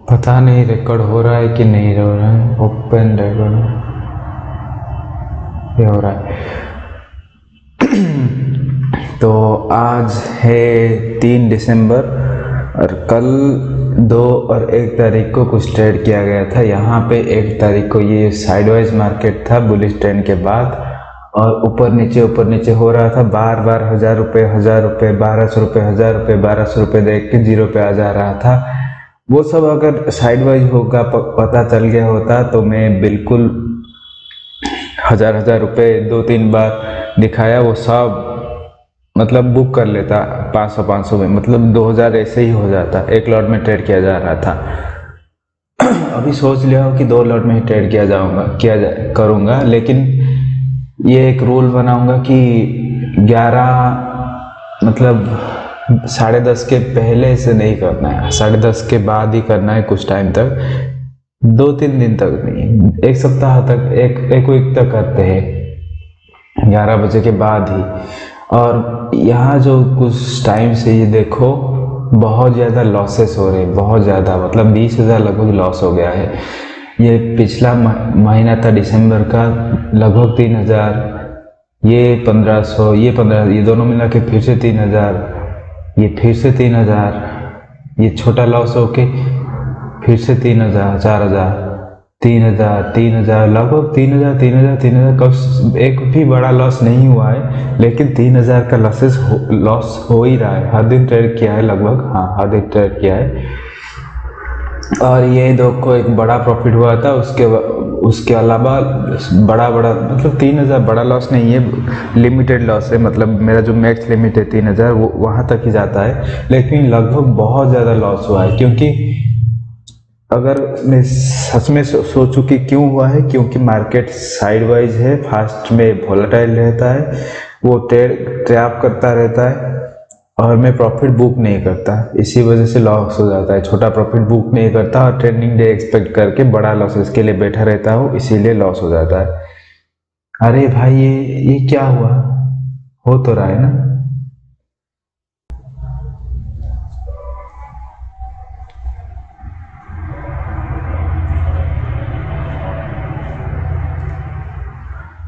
पता नहीं रिकॉर्ड हो रहा है कि नहीं हो रहा है। ओपन रिकॉर्ड ये हो रहा है। तो आज है 3 दिसंबर और कल 2 और 1 तारीख को कुछ ट्रेड किया गया था। यहाँ पे 1 तारीख को ये साइडवाइज मार्केट था बुलिश ट्रेंड के बाद, और ऊपर नीचे हो रहा था। बार बार 1000 रुपये 1200 रुपये 1000 रुपये 1200 रुपये देख के 0 पे आ जा रहा था। वो सब अगर साइडवाइज होगा पता चल गया होता तो मैं बिल्कुल 1000 रुपये 2-3 बार दिखाया वो सब मतलब बुक कर लेता 500 में, मतलब 2000 ऐसे ही हो जाता। 1 लॉट में ट्रेड किया जा रहा था। अभी सोच लिया हो कि 2 लॉट में ही ट्रेड करूँगा, लेकिन ये एक रूल बनाऊंगा कि 11 मतलब 10:30 के पहले से नहीं करना है, 10:30 के बाद ही करना है कुछ टाइम तक, 2-3 दिन तक नहीं, 1 सप्ताह तक, एक वीक तक करते हैं 11 बजे के बाद ही। और यहाँ जो कुछ टाइम से ये देखो बहुत ज़्यादा लॉसेस हो रहे हैं, बहुत ज़्यादा, मतलब 20,000 लगभग लॉस हो गया है। ये पिछला महीना था दिसंबर का, लगभग 3000, ये 1500, ये 15, ये दोनों मिला के फिर से 3000, ये फिर से 3000, ये छोटा लॉस होके फिर से 3000, 4000, 3000, लगभग 3000 कब एक भी बड़ा लॉस नहीं हुआ है, लेकिन 3000 का लॉस हो ही रहा है। हर दिन ट्रेड किया है लगभग, हाँ हर दिन ट्रेड किया है। और ये दो को एक बड़ा प्रॉफिट हुआ था, उसके अलावा बड़ा मतलब 3000 बड़ा लॉस नहीं है, लिमिटेड लॉस है। मतलब मेरा जो मैक्स लिमिट है 3000 वो वहाँ तक ही जाता है, लेकिन लगभग बहुत ज़्यादा लॉस हुआ है। क्योंकि अगर मैं सच में सोचूं कि क्यों हुआ है, क्योंकि मार्केट साइडवाइज है, फास्ट में वोलेटाइल रहता है, वो ट्रैप करता रहता है और मैं प्रॉफिट बुक नहीं करता, इसी वजह से लॉस हो जाता है। छोटा प्रॉफिट बुक नहीं करता और ट्रेंडिंग डे एक्सपेक्ट करके बड़ा लॉसेस के लिए बैठा रहता हूँ, इसीलिए लॉस हो जाता है। अरे भाई ये क्या हुआ, हो तो रहा है ना।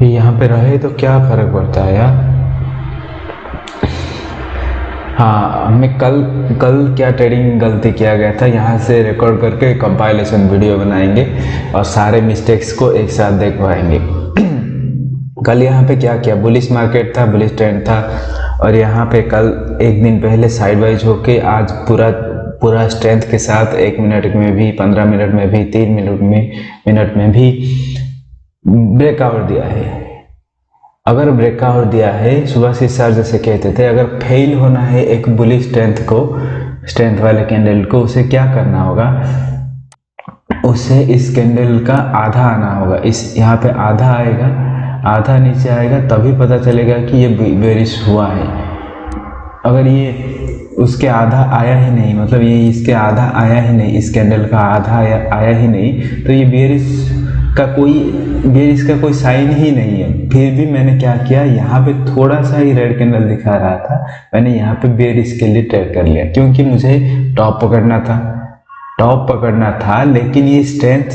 यहाँ पे रहे तो क्या फर्क पड़ता है यार। हाँ, हमें कल क्या ट्रेडिंग गलती किया गया था, यहाँ से रिकॉर्ड करके कंपाइलेशन वीडियो बनाएंगे और सारे मिस्टेक्स को एक साथ देख पाएंगे। कल यहाँ पे क्या किया, बुलिश मार्केट था, बुलिश ट्रेंड था, और यहाँ पे कल एक दिन पहले साइडवाइज होके आज पूरा स्ट्रेंथ के साथ 1 मिनट में भी, 15 मिनट में भी, 3 मिनट में भी ब्रेकआउट दिया है। अगर ब्रेकआउट दिया है, सुबह से सर जैसे कहते थे, अगर फेल होना है एक बुलिश स्ट्रेंथ वाले कैंडल को, उसे क्या करना होगा, उसे इस कैंडल का आधा आना होगा। यहाँ पे आधा आएगा, आधा नीचे आएगा, तभी पता चलेगा कि ये बेरिश हुआ है। अगर ये उसके आधा आया ही नहीं, मतलब ये इसके आधा आया ही नहीं, इस कैंडल का आधा आया ही नहीं, तो ये बेरिश का कोई साइन ही नहीं है। फिर भी मैंने क्या किया, यहाँ पे थोड़ा सा ही रेड कैंडल दिखा रहा था, मैंने यहाँ पे बेरिश के लिए ट्रेड कर लिया, क्योंकि मुझे टॉप पकड़ना था। लेकिन ये स्ट्रेंथ,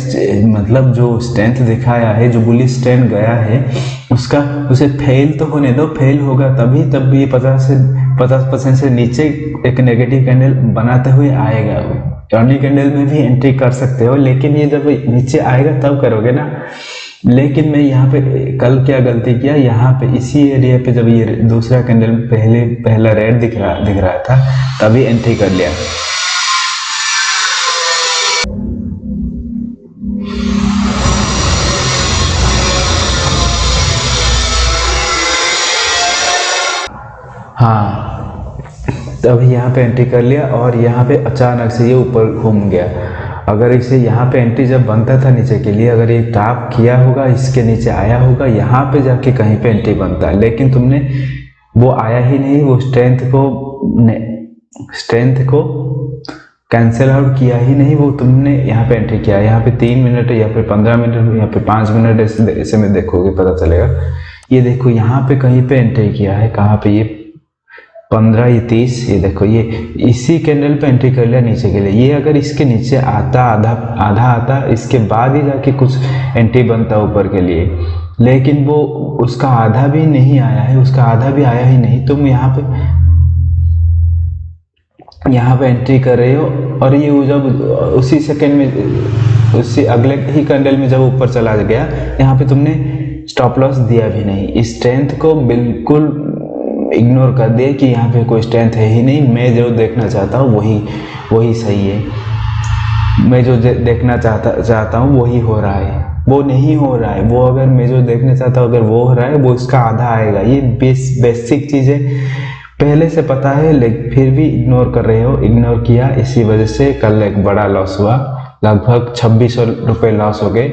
मतलब जो स्ट्रेंथ दिखाया है, जो बुलिश स्ट्रेंथ गया है, उसे फेल तो होने दो, फेल होगा तब ये 50% से नीचे एक नेगेटिव कैंडल बनाते हुए आएगा। टर्निंग कैंडल में भी एंट्री कर सकते हो, लेकिन ये जब नीचे आएगा तब करोगे ना। लेकिन मैं यहाँ पे कल क्या गलती किया, यहाँ पे इसी एरिया पे जब ये दूसरा कैंडल पहला रेड दिख रहा था, तभी एंट्री कर लिया। हाँ, तभी यहाँ पे एंट्री कर लिया और यहाँ पे अचानक से ये ऊपर घूम गया। अगर इसे यहाँ पे एंट्री जब बनता था नीचे के लिए, अगर ये टॉप किया होगा, इसके नीचे आया होगा, यहाँ पे जाके कहीं पे एंट्री बनता है, लेकिन तुमने वो आया ही नहीं, वो स्ट्रेंथ को कैंसिल आउट किया ही नहीं, वो तुमने यहाँ पे एंट्री किया। यहाँ पे 3 मिनट या फिर 15 मिनट या फिर 5 मिनट ऐसे में देखोगे पता चलेगा। ये देखो यहाँ पे कहीं पे एंट्री किया है, कहाँ पे, ये 15 ये 30, ये देखो ये इसी कैंडल पे एंट्री कर लिया नीचे के लिए। ये अगर इसके नीचे आता आधा आता इसके बाद ही जाके कुछ एंट्री बनता ऊपर के लिए, लेकिन वो उसका आधा भी नहीं आया है, उसका आधा भी आया ही नहीं। तुम यहाँ पे एंट्री कर रहे हो और ये जब उसी सेकेंड में उसी अगले ही कैंडल में जब ऊपर चला गया, यहाँ पे तुमने स्टॉप लॉस दिया भी नहीं। इस स्ट्रेंथ को बिल्कुल इग्नोर कर दिए कि यहाँ पे कोई स्ट्रेंथ है ही नहीं, मैं जो देखना चाहता हूँ वही सही है, मैं जो देखना चाहता हूँ वही हो रहा है, वो नहीं हो रहा है। वो अगर मैं जो देखना चाहता हूँ अगर वो हो रहा है, वो इसका आधा आएगा। ये बेसिक चीज़ें पहले से पता है, लेकिन फिर भी इग्नोर कर रहे हो। इग्नोर किया, इसी वजह से कल एक बड़ा लॉस हुआ, लगभग 2600 रुपये लॉस हो गए।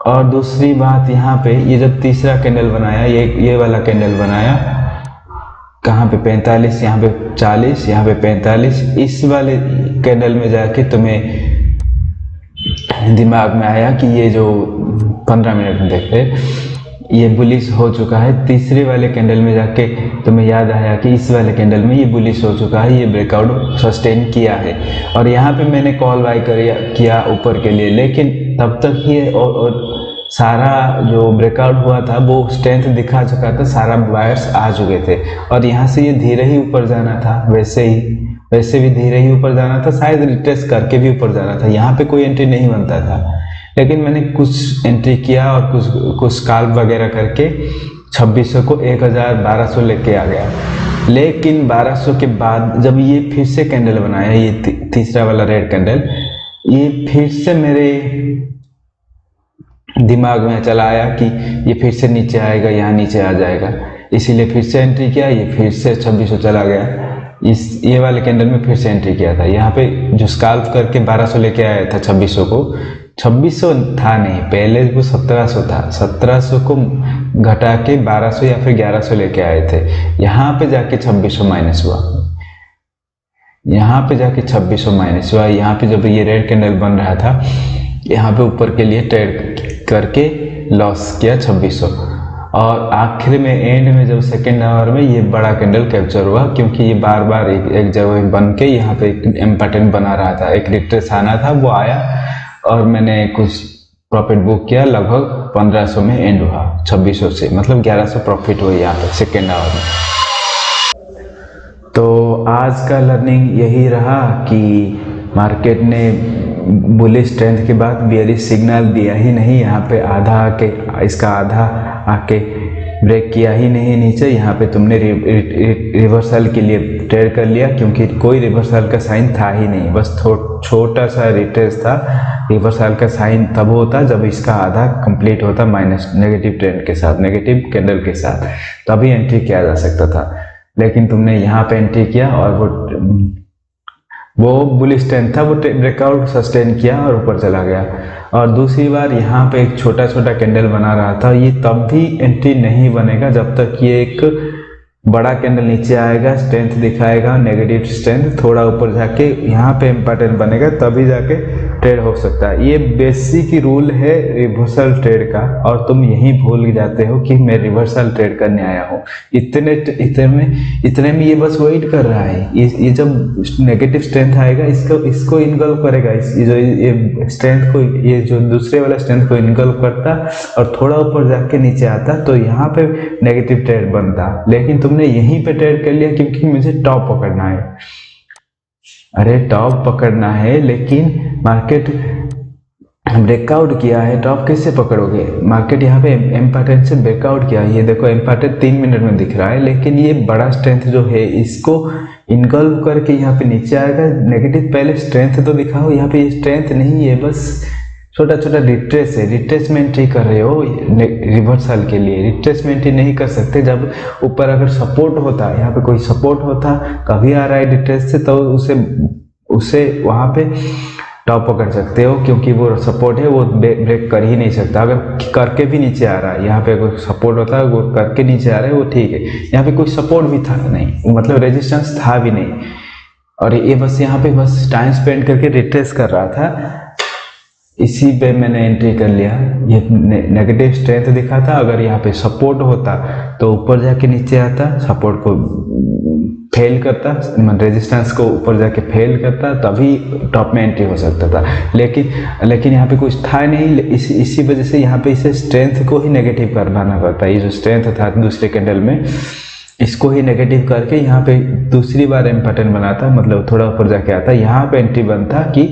और दूसरी बात, यहाँ पे ये जब तीसरा कैंडल बनाया, ये वाला कैंडल बनाया, कहाँ पे 45, यहाँ पे 40, यहाँ पे 45, इस वाले कैंडल में जाके तुम्हें दिमाग में आया कि ये जो 15 मिनट में देखते ये बुलिश हो चुका है। तीसरे वाले कैंडल में जाके तुम्हें याद आया कि इस वाले कैंडल में ये बुलिश हो चुका है, ये ब्रेकआउट सस्टेन किया है। और यहाँ पे मैंने कॉल बाय किया ऊपर के लिए, लेकिन तब तक ये और सारा जो ब्रेकआउट हुआ था वो स्ट्रेंथ दिखा चुका था, सारा बायर्स आ चुके थे। और यहाँ से ये धीरे ही ऊपर जाना था, वैसे भी धीरे ही ऊपर जाना था, शायद रिट्रेस करके भी ऊपर जाना था। यहाँ पे कोई एंट्री नहीं बनता था, लेकिन मैंने कुछ एंट्री किया और कुछ स्काल्प वगैरह करके 2600 को 1200 लेके आ गया। लेकिन 1200 के बाद जब ये फिर से कैंडल बनाया, ये तीसरा वाला रेड कैंडल, ये फिर से मेरे दिमाग में चला आया कि ये फिर से नीचे आएगा, यहाँ नीचे आ जाएगा, इसीलिए फिर से एंट्री किया। ये फिर से 2600 चला गया, ये वाले कैंडल में फिर से एंट्री किया था। यहाँ पे जो स्काल्प करके 1200 लेके आया था 2600 को, 2600 था नहीं, पहले वो 1700 था, 1700 को घटा के 1200 या फिर 1100 लेके आए थे। यहाँ पे जाके 2600 माइनस हुआ, यहाँ पे जाके 2600 माइनस हुआ। यहाँ पे जब ये रेड कैंडल बन रहा था, यहाँ पे ऊपर के लिए ट्रेड करके लॉस किया 2600। और आखिर में एंड में जब सेकेंड आवर में ये बड़ा कैंडल कैप्चर हुआ, क्योंकि ये बार बार एक जगह बन के यहाँ पे एक इम्पोर्टेंट बना रहा था, एक रिट्रेस आना था, वो आया और मैंने कुछ प्रॉफिट बुक किया। लगभग 1500 में एंड हुआ 2600 से, मतलब 1100 प्रॉफिट हुई यहाँ पे सेकेंड आवर में। तो आज का लर्निंग यही रहा कि मार्केट ने बुलिश स्ट्रेंथ के बाद बेयरिश सिग्नल दिया ही नहीं, यहाँ पे आधा आके इसका आधा आके ब्रेक किया ही नहीं नीचे। यहाँ पे तुमने रिवर्सल के लिए ट्रेड कर लिया, क्योंकि कोई रिवर्सल का साइन था ही नहीं, बस छोटा सा रिट्रेस था। रिवर्सल का साइन तब होता जब इसका आधा कंप्लीट होता माइनस नेगेटिव ट्रेंड के साथ, नेगेटिव कैंडल के साथ, तभी एंट्री किया जा सकता था। लेकिन तुमने यहाँ पे एंट्री किया और वो बुलिश ट्रेंड था, वो ब्रेकआउट सस्टेन किया और ऊपर चला गया। और दूसरी बार यहाँ पे एक छोटा छोटा कैंडल बना रहा था, ये तब भी एंट्री नहीं बनेगा जब तक ये एक बड़ा कैंडल नीचे आएगा, स्ट्रेंथ दिखाएगा, नेगेटिव स्ट्रेंथ, थोड़ा ऊपर जाके यहाँ पे इम्पोर्टेंट बनेगा, तभी जाके ट्रेड हो सकता है। ये बेसिक रूल है रिवर्सल ट्रेड का, और तुम यही भूल जाते हो कि मैं रिवर्सल ट्रेड करने आया हूँ। इतने में ये बस वेट कर रहा है, ये जब नेगेटिव स्ट्रेंथ आएगा इसको इनगल्व करेगा, ये स्ट्रेंथ को, ये जो दूसरे वाला स्ट्रेंथ को इनगल्व करता और थोड़ा ऊपर जाके नीचे आता, तो यहाँ पे नेगेटिव ट्रेड बनता। लेकिन तुमने यहीं पे ट्रेड कर लिया क्योंकि मुझे टॉप पकड़ना है। अरे टॉप पकड़ना है, लेकिन मार्केट ब्रेकआउट किया है, टॉप कैसे पकड़ोगे? मार्केट यहाँ पे इम्पोर्टेंट से ब्रेकआउट किया है, ये देखो इम्पोर्टेंट 3 मिनट में दिख रहा है, लेकिन ये बड़ा स्ट्रेंथ जो है इसको इनगल्व करके यहाँ पे नीचे आएगा। नेगेटिव पहले स्ट्रेंथ तो दिखाओ, यहाँ पे ये स्ट्रेंथ नहीं है, बस छोटा छोटा रिट्रेस है। रिट्रेसमेंट ही कर रहे हो रिवर्सल के लिए, रिट्रेसमेंट ही नहीं कर सकते। जब ऊपर अगर सपोर्ट होता, यहाँ पे कोई सपोर्ट होता, कभी आ रहा है रिट्रेस से, तो उसे वहाँ पे टॉप पकड़ सकते हो, क्योंकि वो सपोर्ट है, वो ब्रेक कर ही नहीं सकता। अगर करके भी नीचे आ रहा है, यहाँ पे कोई सपोर्ट होता है, वो करके नीचे आ रहा है, वो ठीक है। यहाँ पे कोई सपोर्ट भी था नहीं, मतलब रेजिस्टेंस था भी नहीं, और ये बस यहाँ पे बस टाइम स्पेंड करके रिट्रेस कर रहा था। इसी पे मैंने एंट्री कर लिया। ये नेगेटिव स्ट्रेंथ दिखा था, अगर यहाँ पे सपोर्ट होता तो ऊपर जाके नीचे आता, सपोर्ट को फेल करता, रेजिस्टेंस को ऊपर जाके फेल करता, तभी टॉप में एंट्री हो सकता था। लेकिन यहाँ पे कुछ था नहीं, इसी वजह से यहाँ पे इसे स्ट्रेंथ को ही नेगेटिव करवाना पड़ता। ये जो स्ट्रेंथ था दूसरे कैंडल में, इसको ही नेगेटिव करके यहाँ पे दूसरी बार इम्पोर्टेंट बनाता, मतलब थोड़ा ऊपर जाके आता, यहाँ पे एंट्री बनता कि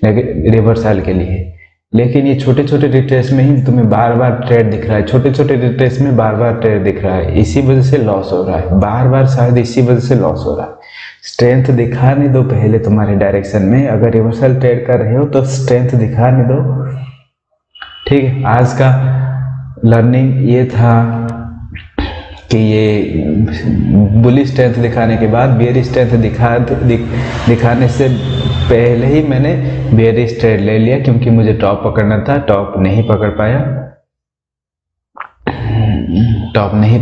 रिवर्सल के लिए। लेकिन ये छोटे छोटे रिट्रेस में ही तुम्हें बार बार ट्रेड दिख रहा है, छोटे छोटे रिट्रेस में बार बार ट्रेड दिख रहा है, इसी वजह से लॉस हो रहा है, बार बार शायद इसी वजह से लॉस हो रहा है। स्ट्रेंथ दिखाने दो पहले तुम्हारे डायरेक्शन में, अगर रिवर्सल ट्रेड कर रहे हो तो स्ट्रेंथ दिखाने दो, ठीक है। आज का लर्निंग ये था कि ये बुलिश स्ट्रेंथ दिखाने के बाद बेयरिश स्ट्रेंथ दिखाने से पहले ही मैंने बेयरिश ट्रेड ले लिया, क्योंकि मुझे टॉप पकड़ना था, टॉप नहीं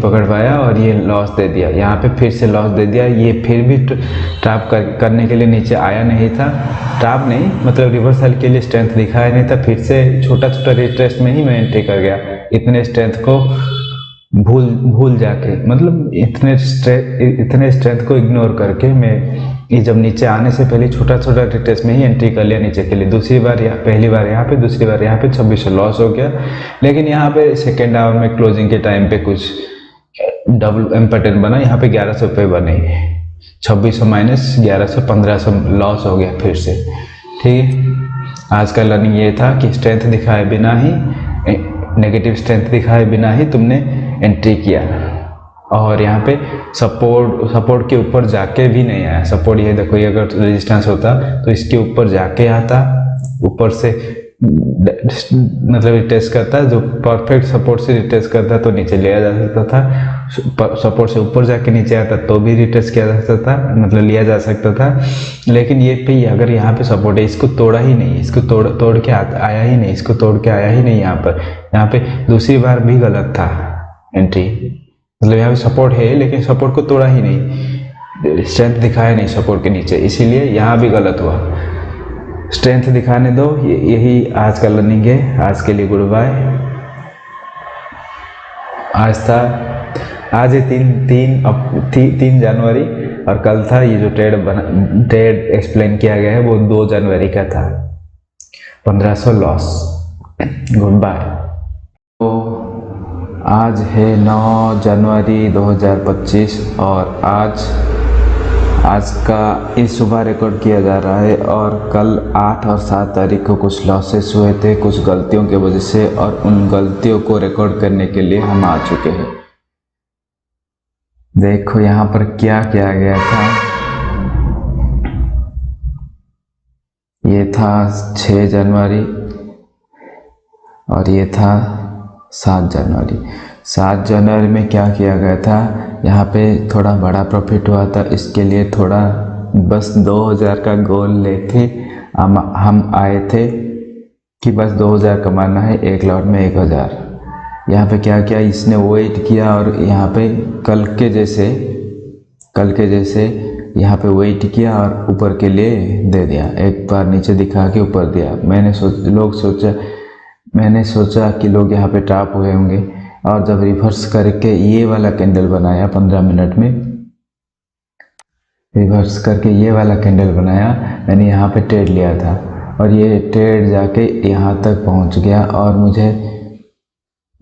पकड़ पाया और ये लॉस दे दिया, यहाँ पे फिर से लॉस दे दिया। ये फिर भी टॉप करने के लिए नीचे आया नहीं था, टॉप नहीं मतलब रिवर्सल के लिए स्ट्रेंथ दिखाया नहीं था, फिर से छोटा छोटा रिट्रेस में ही मैं एंट्री कर गया। इतने स्ट्रेंथ को भूल जाके, मतलब इतने स्ट्रेंथ को इग्नोर करके मैं ये जब नीचे आने से पहले छोटा छोटा रिट्रेस में ही एंट्री कर लिया नीचे के लिए। दूसरी बार पहली बार यहाँ पे, दूसरी बार यहाँ पे 2600 लॉस हो गया। लेकिन यहाँ पे सेकेंड आवर में क्लोजिंग के टाइम पे कुछ डबल इम्पोर्टेंट बना, यहाँ पे 1100 रुपये बने, 2600 माइनस 1100, 1500 लॉस हो गया फिर से, ठीक है। आज का लर्निंग ये था कि स्ट्रेंथ दिखाए बिना ही, नेगेटिव स्ट्रेंथ दिखाए बिना ही तुमने एंट्री किया, और यहाँ पे सपोर्ट के ऊपर जाके भी नहीं आया। सपोर्ट ये देखो, ये अगर रेजिस्टेंस होता तो इसके ऊपर जाके आता, ऊपर से मतलब रिटेस्ट करता, जो परफेक्ट सपोर्ट से रिटेस्ट करता तो नीचे लिया जा सकता था, सपोर्ट से ऊपर जाके नीचे आता तो भी रिटेस्ट किया जा सकता था, मतलब लिया जा सकता था। लेकिन ये पे अगर यहाँ पे सपोर्ट है, इसको तोड़ा ही नहीं, इसको तोड़ के आया ही नहीं, इसको तोड़ के आया ही नहीं। यहाँ पे दूसरी बार भी गलत था एंट्री, मतलब यहाँ पे सपोर्ट है लेकिन सपोर्ट को तोड़ा ही नहीं, स्ट्रेंथ दिखाया नहीं सपोर्ट के नीचे, इसीलिए यहाँ भी गलत हुआ। स्ट्रेंथ दिखाने दो, यही आज का लर्निंग है। आज के लिए गुड बाय। आज है 3 जनवरी और कल था ये जो ट्रेड एक्सप्लेन किया गया है वो 2 जनवरी का था, 1500 लॉस। Good bye. तो आज है 9 जनवरी 2025 और आज का इस सुबह रिकॉर्ड किया जा रहा है, और कल 8 और 7 तारीख को कुछ लॉसेस हुए थे कुछ गलतियों की वजह से, और उन गलतियों को रिकॉर्ड करने के लिए हम आ चुके हैं। देखो यहाँ पर क्या किया गया था, ये था 6 जनवरी और ये था 7 जनवरी। 7 जनवरी में क्या किया गया था, यहाँ पे थोड़ा बड़ा प्रॉफिट हुआ था, इसके लिए थोड़ा बस 2000 का गोल लेके हम आए थे कि बस 2000 कमाना है, एक लॉट में 1000। यहाँ पे क्या किया, इसने वेट किया और यहाँ पे कल के जैसे यहाँ पे वेट किया और ऊपर के लिए दे दिया, एक बार नीचे दिखा के ऊपर दिया। मैंने सोचा कि लोग यहाँ पे टॉप हुए होंगे, और जब रिवर्स करके ये वाला कैंडल बनाया 15 मिनट में, रिवर्स करके ये वाला कैंडल बनाया, मैंने यहाँ पे ट्रेड लिया था और ये ट्रेड जाके यहाँ तक पहुँच गया और मुझे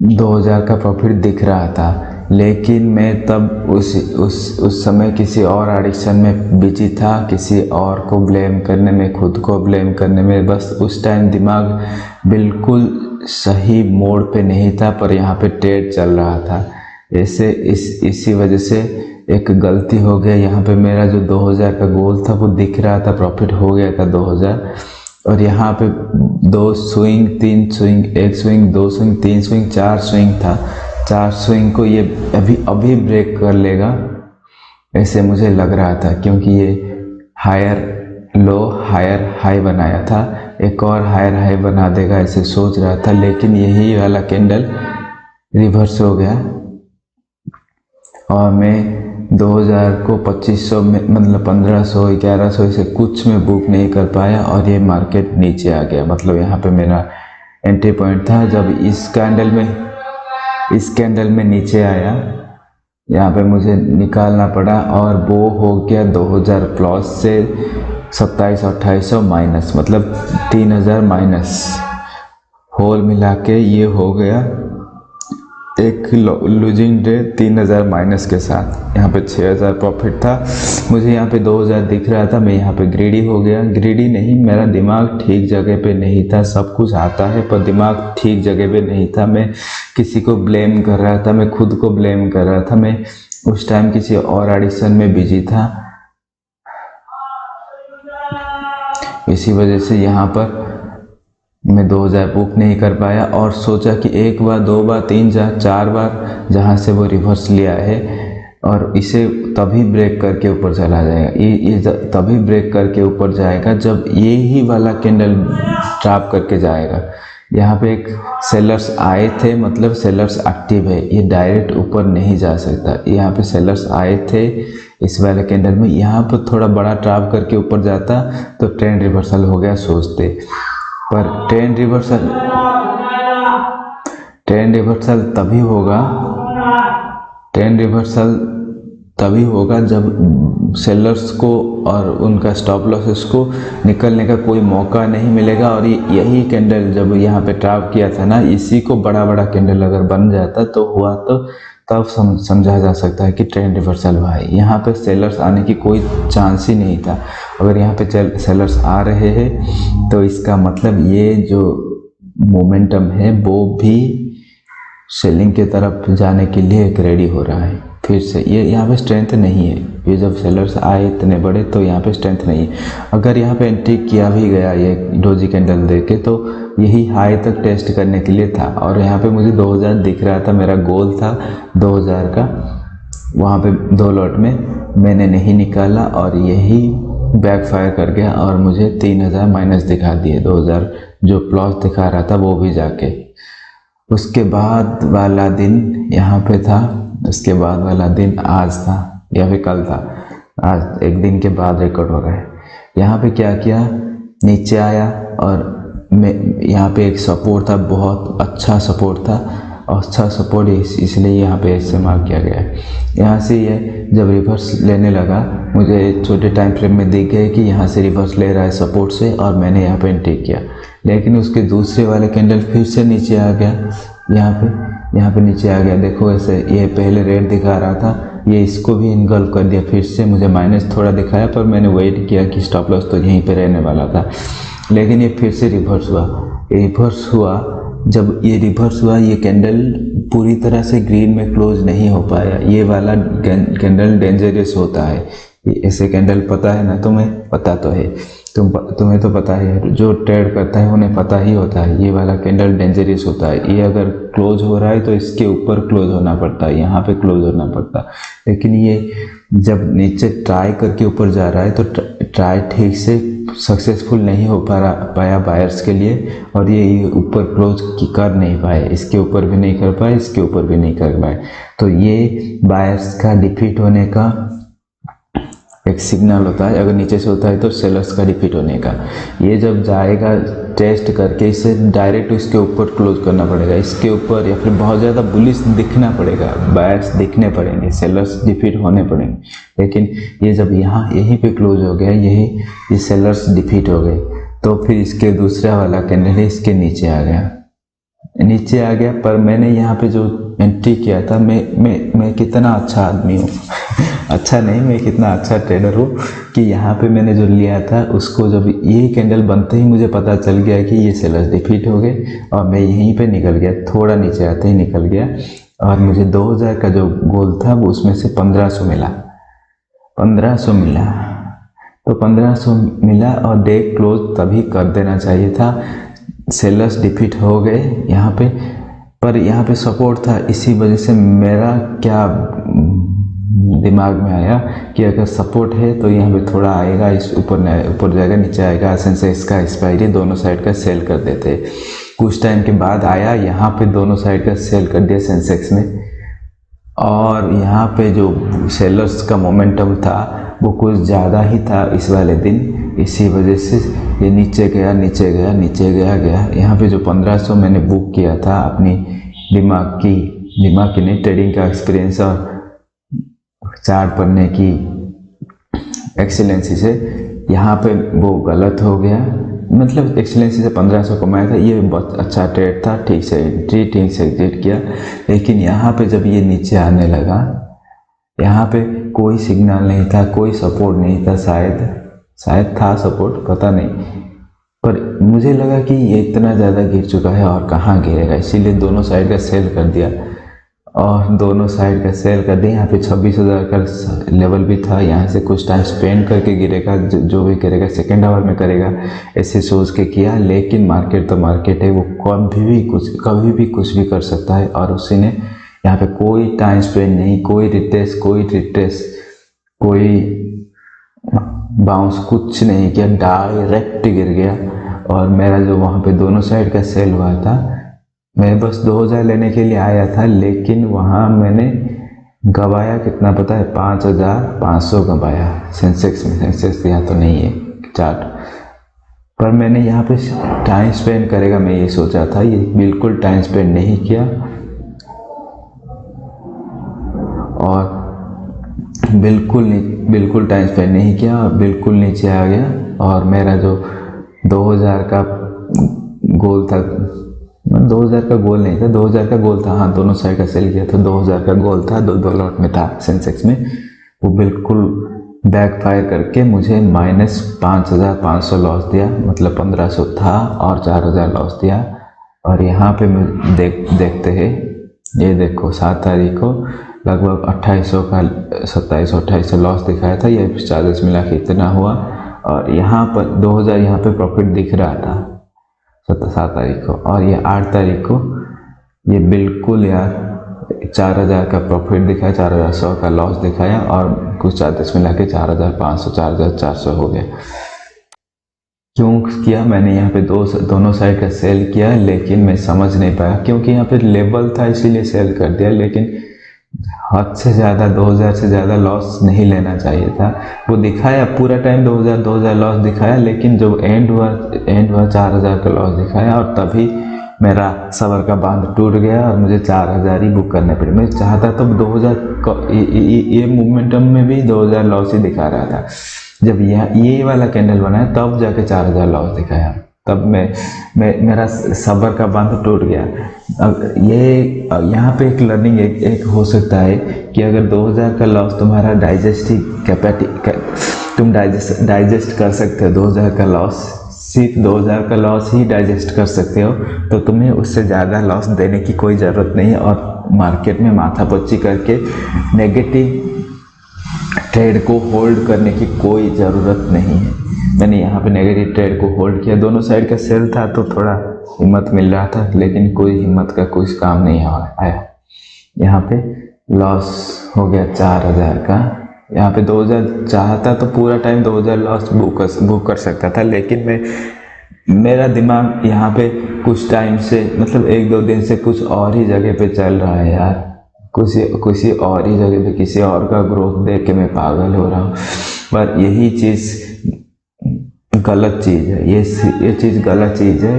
2000 का प्रॉफिट दिख रहा था। लेकिन मैं तब उस समय किसी और एडिक्शन में बिजी था, किसी और को ब्लेम करने में, खुद को ब्लेम करने में। बस उस टाइम दिमाग बिल्कुल सही मोड पे नहीं था, पर यहाँ पे ट्रेड चल रहा था। इसी वजह से एक गलती हो गया। यहाँ पे मेरा जो 2000 का गोल था वो दिख रहा था, प्रॉफिट हो गया था 2000, और यहाँ पे 2 swing 3 swing, 1 swing 2 swing 3 swing 4 swing था। 4 स्विंग को ये अभी ब्रेक कर लेगा ऐसे मुझे लग रहा था, क्योंकि ये हायर लो हायर हाई बनाया था, एक और हायर हाई बना देगा ऐसे सोच रहा था। लेकिन यही वाला कैंडल रिवर्स हो गया और मैं 2000 को 2500 में, मतलब 1500 1100 से कुछ में बुक नहीं कर पाया और ये मार्केट नीचे आ गया। मतलब यहाँ पे मेरा एंट्री पॉइंट था। जब इस कैंडल में नीचे आया यहाँ पे मुझे निकालना पड़ा और वो हो गया 2000 प्लस से 2700-2800 माइनस, मतलब 3000 माइनस। होल मिला के ये हो गया एक लूजिंग डे 3000 माइनस के साथ। यहाँ पे 6000 प्रॉफिट था। मुझे यहाँ पे 2000 दिख रहा था, मैं यहाँ पे ग्रीडी हो गया। ग्रीडी नहीं, मेरा दिमाग ठीक जगह पे नहीं था। सब कुछ आता है पर दिमाग ठीक जगह पे नहीं था। मैं किसी को ब्लेम कर रहा था, मैं खुद को ब्लेम कर रहा था। मैं उस टाइम किसी और ऑडिशन में बिजी था, इसी वजह से यहाँ पर मैं 2000 बुक नहीं कर पाया। और सोचा कि एक बार, दो बार, तीन बार, चार बार जहाँ से वो रिवर्स लिया है और इसे तभी ब्रेक करके ऊपर चला जाएगा। ये तभी ब्रेक करके ऊपर जाएगा जब ये ही वाला कैंडल ट्रैप करके जाएगा। यहाँ पे एक सेलर्स आए थे, मतलब सेलर्स एक्टिव है, ये डायरेक्ट ऊपर नहीं जा सकता। यहाँ पे सेलर्स आए थे इस वाले कैंडल में, यहाँ पर थोड़ा बड़ा ट्रैप करके ऊपर जाता तो ट्रेंड रिवर्सल हो गया सोचते। पर ट्रेंड रिवर्सल तभी होगा जब सेलर्स को और उनका स्टॉप लॉसेस को निकलने का कोई मौका नहीं मिलेगा। और यही कैंडल जब यहाँ पे ट्रैप किया था ना, इसी को बड़ा बड़ा कैंडल अगर बन जाता तो हुआ तो तब समझा जा सकता है कि ट्रेंड रिवर्सल हुआ है। यहाँ पे सेलर्स आने की कोई चांस ही नहीं था। अगर यहाँ पे सेलर्स आ रहे हैं तो इसका मतलब ये जो मोमेंटम है वो भी सेलिंग के तरफ जाने के लिए एक रेडी हो रहा है। फिर से ये यहाँ पे स्ट्रेंथ नहीं है। ये जब सेलर्स आए इतने बड़े तो यहाँ पे स्ट्रेंथ नहीं है। अगर यहाँ पे एंट्री किया भी गया ये डोजी कैंडल देके तो यही हाई तक टेस्ट करने के लिए था। और यहाँ पे मुझे 2000 दिख रहा था, मेरा गोल था 2000 का। वहाँ पे 2 लॉट में मैंने नहीं निकाला और यही बैकफायर कर गया और मुझे 3000 माइनस दिखा दिए। 2000 जो प्लस दिखा रहा था वो भी जाके। उसके बाद वाला दिन यहाँ पे था, उसके बाद वाला दिन आज था या फिर कल था। आज एक दिन के बाद रिकॉर्ड हो रहा है। यहाँ पे क्या किया, नीचे आया और मैं यहाँ पे एक सपोर्ट था, बहुत अच्छा सपोर्ट था। और अच्छा सपोर्ट इसलिए यहाँ पे इससे मार्क किया गया है। यहाँ से ये जब रिवर्स लेने लगा, मुझे छोटे टाइम फ्रेम में दिख गए कि यहाँ से रिवर्स ले रहा है सपोर्ट से, और मैंने यहाँ पे एंट्री किया। लेकिन उसके दूसरे वाले कैंडल फिर से नीचे आ गया। यहाँ पे नीचे आ गया। देखो ऐसे, ये पहले रेड दिखा रहा था, ये इसको भी इनगल्फ कर दिया। फिर से मुझे माइनस थोड़ा दिखाया पर मैंने वेट किया कि स्टॉप लॉस तो यहीं पे रहने वाला था। लेकिन ये फिर से रिवर्स हुआ। जब ये रिवर्स हुआ, ये कैंडल पूरी तरह से ग्रीन में क्लोज नहीं हो पाया। ये वाला कैंडल डेंजरस होता है। ऐसे कैंडल पता है ना तुम्हें? पता तो है, तुम्हें तो पता है, जो ट्रेड करता है उन्हें पता ही होता है। ये वाला कैंडल डेंजरस होता है। ये अगर क्लोज हो रहा है तो इसके ऊपर क्लोज होना पड़ता है, यहाँ पे क्लोज होना पड़ता है। लेकिन ये जब नीचे ट्राई करके ऊपर जा रहा है तो ट्राई ठीक से सक्सेसफुल नहीं हो पाया बायर्स के लिए, और ये ऊपर क्लोज कर नहीं पाए। इसके ऊपर भी नहीं कर पाए, इसके ऊपर भी नहीं कर पाए। तो ये बायर्स का डिफीट होने का एक सिग्नल होता है। अगर नीचे से होता है तो सेलर्स का डिफीट होने का। ये जब जाएगा टेस्ट करके, इसे डायरेक्ट इसके ऊपर क्लोज करना पड़ेगा, इसके ऊपर, या फिर बहुत ज़्यादा बुलिश दिखना पड़ेगा, बायर्स दिखने पड़ेंगे, सेलर्स डिफीट होने पड़ेंगे। लेकिन ये जब यहीं पे क्लोज हो गया, ये सेलर्स डिफीट हो गए, तो फिर इसके दूसरा वाला कैंडल इसके नीचे आ गया। पर मैंने यहाँ पे जो एंट्री किया था, मैं कितना अच्छा आदमी हूँ अच्छा नहीं, मैं कितना अच्छा ट्रेडर हूँ कि यहाँ पे मैंने जो लिया था उसको, जब ये कैंडल बनते ही मुझे पता चल गया कि ये सेलर्स डिफीट हो गए और मैं यहीं पे निकल गया। थोड़ा नीचे आते ही निकल गया और मुझे 2000 का जो गोल था वो उसमें से 1500 मिला। तो 1500 मिला और डे क्लोज तभी कर देना चाहिए था। सेलर्स डिफीट हो गए यहाँ पे, पर यहाँ पे सपोर्ट था। इसी वजह से मेरा क्या दिमाग में आया कि अगर सपोर्ट है तो यहाँ पे थोड़ा आएगा, इस ऊपर जाएगा, नीचे आएगा। सेंसेक्स का एक्सपायरी दोनों साइड का सेल कर देते। कुछ टाइम के बाद आया, यहाँ पे दोनों साइड का सेल कर दिया सेंसेक्स में, और यहाँ पे जो सेलर्स का मोमेंटम था वो कुछ ज़्यादा ही था इस वाले दिन। इसी वजह से ये नीचे गया। यहाँ पे जो 1500 मैंने बुक किया था अपनी दिमाग की नहीं, ट्रेडिंग का एक्सपीरियंस और चार्ट पढ़ने की एक्सीलेंसी से यहाँ पे वो गलत हो गया। मतलब एक्सीलेंसी से 1500 कमाया था, ये बहुत अच्छा ट्रेड था, ठीक से एंट्री, ठीक से एग्जिट किया। लेकिन यहाँ पे जब ये नीचे आने लगा, यहाँ पे कोई सिग्नल नहीं था, कोई सपोर्ट नहीं था, शायद था सपोर्ट, पता नहीं, पर मुझे लगा कि ये इतना ज़्यादा गिर चुका है और कहाँ गिरेगा, इसीलिए दोनों साइड का सेल कर दिया। और दोनों साइड का सेल कर दिया। यहाँ पे 26,000 का लेवल भी था, यहाँ से कुछ टाइम स्पेंड करके गिरेगा, जो भी करेगा सेकेंड आवर में करेगा, ऐसे सोच के किया। लेकिन मार्केट तो मार्केट है, वो कभी भी कुछ भी कर सकता है। और उसी ने यहाँ पे कोई टाइम स्पेंड नहीं, कोई रिट्रेस, कोई बाउंस, कुछ नहीं किया, डायरेक्ट गिर गया। और मेरा जो वहाँ पे दोनों साइड का सेल हुआ था, मैं बस 2000 लेने के लिए आया था, लेकिन वहाँ मैंने गवाया कितना पता है? 5500 गवाया सेंसेक्स में। सेंसेक्स यहाँ तो नहीं है चार्ट, पर मैंने यहाँ पे टाइम स्पेंड करेगा मैं ये सोचा था, ये बिल्कुल टाइम स्पेंड नहीं किया और बिल्कुल टाइम स्पेंड नहीं किया और बिल्कुल नीचे आ गया। और मेरा जो 2000 का गोल था, 2000 का गोल नहीं था, 2000 का गोल था, हाँ दोनों साइड का सेल किया था, 2000 का गोल था, दो लॉट में था सेंसेक्स में, वो बिल्कुल बैकफायर करके मुझे -5500 लॉस दिया। मतलब 1500 था और 4000 लॉस दिया। और यहाँ पे देखते हैं, ये देखो 7 तारीख को लगभग 2800 का 2700-2800 लॉस दिखाया था, ये चार्जेस मिला के इतना हुआ। और यहाँ पर 2000 यहाँ पे प्रॉफिट दिख रहा था 7 तारीख को, और ये 8 तारीख को ये बिल्कुल यार 4000 का प्रॉफिट दिखाया, 4100 का लॉस दिखाया और कुछ चार्जेस मिला के 4500 4400 हो गया। क्यों किया मैंने यहाँ पे दोनों साइड का सेल किया? लेकिन मैं समझ नहीं पाया, क्योंकि यहाँ पे लेवल था इसीलिए सेल कर दिया। लेकिन हद से ज़्यादा 2000 से ज़्यादा लॉस नहीं लेना चाहिए था। वो दिखाया पूरा टाइम 2000 लॉस दिखाया, लेकिन जब एंड हुआ 4000 का लॉस दिखाया और तभी मेरा सबर का बांध टूट गया और मुझे 4000 ही बुक करने पड़े। मैं चाहता तो 2000 ये मोमेंटम में भी 2000 लॉस ही दिखा रहा था। जब ये वाला कैंडल बनाया तब जाके 4000 लॉस दिखाया, तब मेरा सबर का बांध टूट गया। अब यहाँ पे एक लर्निंग एक हो सकता है कि अगर 2000 का लॉस तुम्हारा डाइजेस्टिव कैपेसिटी, तुम डाइजेस्ट कर सकते हो 2000 का लॉस, सिर्फ 2000 का लॉस ही डाइजेस्ट कर सकते हो, तो तुम्हें उससे ज़्यादा लॉस देने की कोई ज़रूरत नहीं है। और मार्केट में माथापच्ची करके नेगेटिव ट्रेड को होल्ड करने की कोई ज़रूरत नहीं है। मैंने यहाँ पे नेगेटिव ट्रेड को होल्ड किया, दोनों साइड का सेल था तो थोड़ा हिम्मत मिल रहा था, लेकिन कोई हिम्मत का कुछ काम नहीं आया। यहाँ पे लॉस हो गया 4000 का। यहाँ पे 2000 चाहता तो पूरा टाइम 2000 लॉस बुक कर सकता था, लेकिन मेरा दिमाग यहाँ पे कुछ टाइम से, मतलब 1-2 दिन से कुछ और ही जगह पे चल रहा है यार, किसी और ही जगह पे किसी और का ग्रोथ देख के मैं पागल हो रहा हूँ। पर यही चीज़ गलत चीज़ है, ये चीज़ गलत चीज़ है,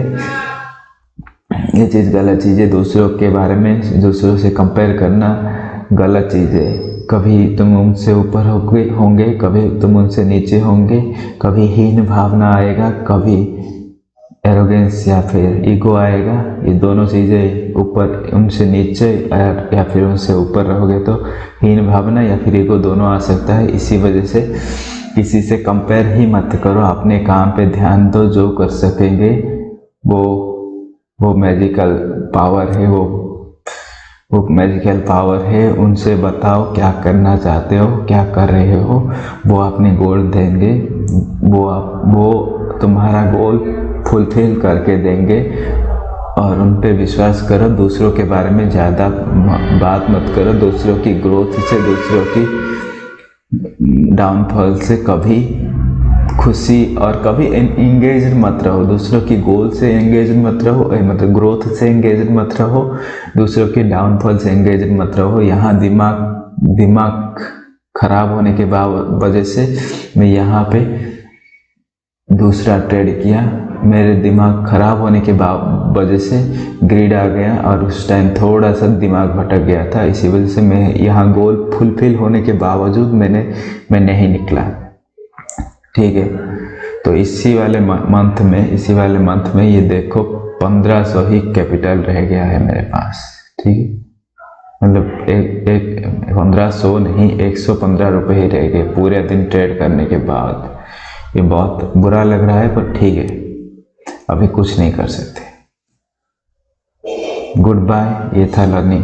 ये चीज़ गलत चीज़ है। दूसरों के बारे में दूसरों से कंपेयर करना गलत चीज़ है। कभी तुम उनसे ऊपर होंगे, कभी तुम उनसे नीचे होंगे, कभी हीन भावना आएगा, कभी एरोगेंस या फिर ईगो आएगा। ये दोनों चीज़ें, ऊपर उनसे नीचे या फिर उनसे ऊपर रहोगे तो हीन भावना या फिर ईगो दोनों आ सकता है। इसी वजह से किसी से कंपेयर ही मत करो, अपने काम पे ध्यान दो, जो कर सकेंगे वो मैजिकल पावर है, वो मैजिकल पावर है। उनसे बताओ क्या करना चाहते हो, क्या कर रहे हो, वो अपने गोल देंगे, वो तुम्हारा गोल फुलफिल करके देंगे। और उन पे विश्वास करो, दूसरों के बारे में ज़्यादा बात मत करो, दूसरों की ग्रोथ से, दूसरों की डाउनफॉल से कभी खुशी और कभी एंगेज मत रहो, दूसरों की गोल से एंगेज मत रहो, मतलब ग्रोथ से एंगेज मत रहो, दूसरों की डाउनफॉल से एंगेज मत रहो। यहाँ दिमाग खराब होने के वजह से मैं यहाँ पे दूसरा ट्रेड किया मेरे दिमाग ख़राब होने के वजह से ग्रिड आ गया और उस टाइम थोड़ा सा दिमाग भटक गया था, इसी वजह से मैं यहाँ गोल फुलफिल होने के बावजूद मैं नहीं निकला। ठीक है, तो इसी वाले मंथ में ये देखो 1500 ही कैपिटल रह गया है मेरे पास। ठीक है, मतलब एक 1500 नहीं 115 रुपये ही रह गए पूरे दिन ट्रेड करने के बाद। ये बहुत बुरा लग रहा है पर ठीक है, अभी कुछ नहीं कर सकते। Goodbye. ये था लर्निंग।